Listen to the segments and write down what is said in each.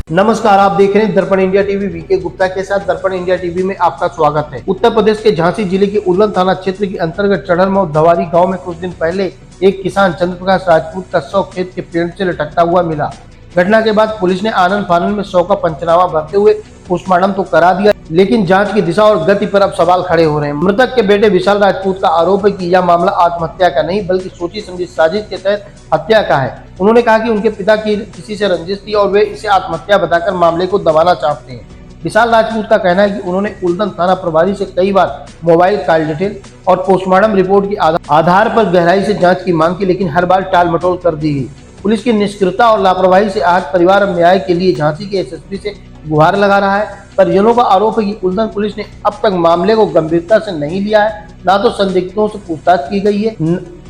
नमस्कार, आप देख रहे हैं दर्पण इंडिया टीवी। वीके गुप्ता के साथ दर्पण इंडिया टीवी में आपका स्वागत है। उत्तर प्रदेश के झांसी जिले के उलन थाना क्षेत्र के अंतर्गत चढ़रमऊ धवारी गांव में कुछ दिन पहले एक किसान चंद्र प्रकाश राजपूत का शव खेत के पेड़ से लटकता हुआ मिला। घटना के बाद पुलिस ने आनन फानन में शव का पंचनामा भरते हुए पोस्टमार्टम तो करा दिया, लेकिन जांच की दिशा और गति पर अब सवाल खड़े हो रहे हैं। मृतक के बेटे विशाल राजपूत का आरोप है कि यह मामला आत्महत्या का नहीं बल्कि सोची समझी साजिश के तहत हत्या का है। उन्होंने कहा कि उनके पिता की किसी से रंजिश थी और वे इसे आत्महत्या बताकर मामले को दबाना चाहते हैं। विशाल राजपूत का कहना है कि उन्होंने उल्दन थाना प्रभारी से कई बार मोबाइल कॉल डिटेल और पोस्टमार्टम रिपोर्ट के आधार पर गहराई से जांच की मांग की, लेकिन हर बार टाल मटोल कर दी गई। पुलिस की निष्क्रियता और लापरवाही से आहत परिवार न्याय के लिए झांसी के एसएसपी से गुहार लगा रहा है। परिजनों का आरोप है कि उल्दन पुलिस ने अब तक मामले को गंभीरता से नहीं लिया है। ना तो संदिग्धों से पूछताछ की गई है,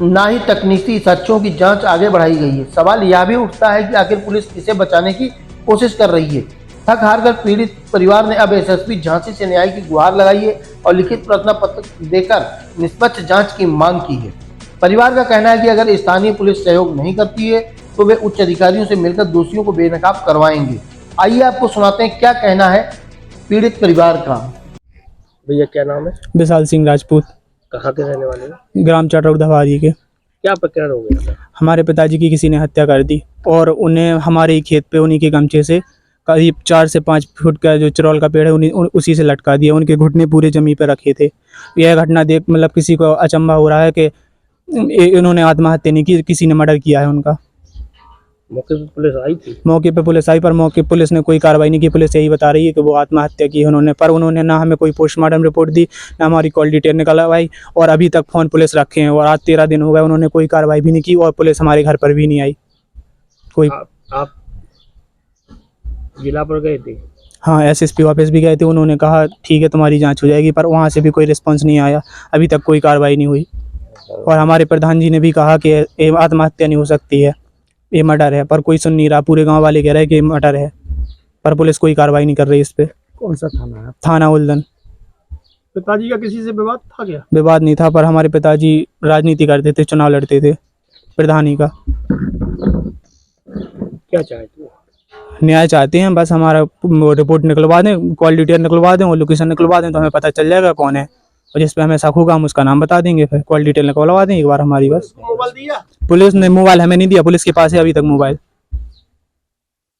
ना ही तकनीकी साक्ष्यों की जांच आगे बढ़ाई गई है। सवाल यह भी उठता है कि आखिर पुलिस किसे बचाने की कोशिश कर रही है। थक हार कर पीड़ित परिवार ने अब एसएसपी झांसी से न्याय की गुहार लगाई है और लिखित प्रार्थना पत्र देकर निष्पक्ष जांच की मांग की है। परिवार का कहना है कि अगर स्थानीय पुलिस सहयोग नहीं करती है तो वे उच्च अधिकारियों से मिलकर दोषियों को बेनकाब करवाएंगे। आइए आपको सुनाते हैं क्या कहना है पीड़ित परिवार का। भैया क्या नाम है? विशाल सिंह राजपूत। कहाँ के रहने वाले हैं? ग्राम चढ़रमऊ धवारी के। क्या प्रकरण हो गया था? हमारे पिताजी की किसी ने हत्या कर दी और उन्हें हमारे ही खेत पे उन्हीं के गमछे से करीब 4 से 5 फुट का जो चिरौल का पेड़ है उसी से लटका दिया। उनके घुटने पूरे जमीन पर रखे थे। यह घटना देख मतलब किसी को अचंभा हो रहा है कि इन्होंने आत्महत्या नहीं की, किसी ने मर्डर किया है उनका। मौके पे पुलिस आई थी? मौके पे पुलिस आई पर मौके पुलिस ने कोई कार्रवाई नहीं की। पुलिस यही बता रही है कि वो आत्महत्या की है उन्होंने, पर उन्होंने ना हमें कोई पोस्टमार्टम रिपोर्ट दी, ना हमारी कॉल डिटेल निकलवाई और अभी तक फ़ोन पुलिस रखे हैं और आज 13 दिन हो गए उन्होंने कोई कार्रवाई भी नहीं की और पुलिस हमारे घर पर भी नहीं आई कोई। आप जिला पर गए थे? हाँ, एसएसपी ऑफिस भी गए थे। उन्होंने कहा ठीक है तुम्हारी जाँच हो जाएगी, पर वहाँ से भी कोई रिस्पॉन्स नहीं आया। अभी तक कोई कार्रवाई नहीं हुई और हमारे प्रधान जी ने भी कहा कि आत्महत्या नहीं हो सकती है, ये मर्डर है, पर कोई सुन नहीं रहा। पूरे गांव वाले कह रहे हैं कि मर्डर है, पर पुलिस कोई कार्रवाई नहीं कर रही इस पे। कौन सा थाना है? थाना उल्दन। पिताजी का किसी से विवाद था क्या? विवाद नहीं था, पर हमारे पिताजी राजनीति करते थे, चुनाव लड़ते थे प्रधानी का। क्या चाहते हो? न्याय चाहते हैं, बस हमारा रिपोर्ट निकलवा दें, कॉल डिटेल निकलवा दें और लोकेशन निकलवा दें तो हमें पता चल जाएगा कौन है और जिस पे हमें शक होगा हम उसका नाम बता देंगे। फिर कॉल डिटेल निकलवा दें एक बार हमारी बस। मोबाइल दिया? पुलिस ने मोबाइल हमें नहीं दिया, पुलिस के पास है अभी तक मोबाइल।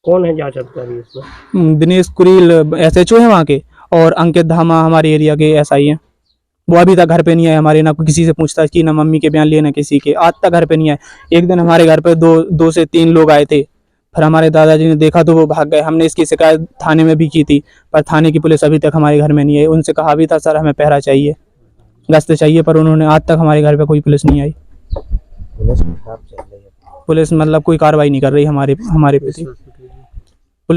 कौन है जांच अधिकारी इसमें? दिनेश कुरील SHO है वहाँ के और अंकित धामा हमारे एरिया के SI हैं। वो अभी तक घर पे नहीं आए हमारे, ना किसी से पूछताछ की, ना मम्मी के बयान लिए, ना किसी के। आज तक घर पे नहीं आए। एक दिन हमारे घर पे दो से 3 लोग आए थे, फिर हमारे दादाजी ने देखा तो वो भाग गए। हमने इसकी शिकायत थाने में भी की थी, पर थाने की पुलिस अभी तक हमारे घर में नहीं आई। उनसे कहा भी था सर हमें पहरा चाहिए, गश्त चाहिए, पर उन्होंने आज तक हमारे घर पे कोई पुलिस नहीं आई। पुलिस मतलब कोई कार्रवाई नहीं कर रही हमारे प्रति।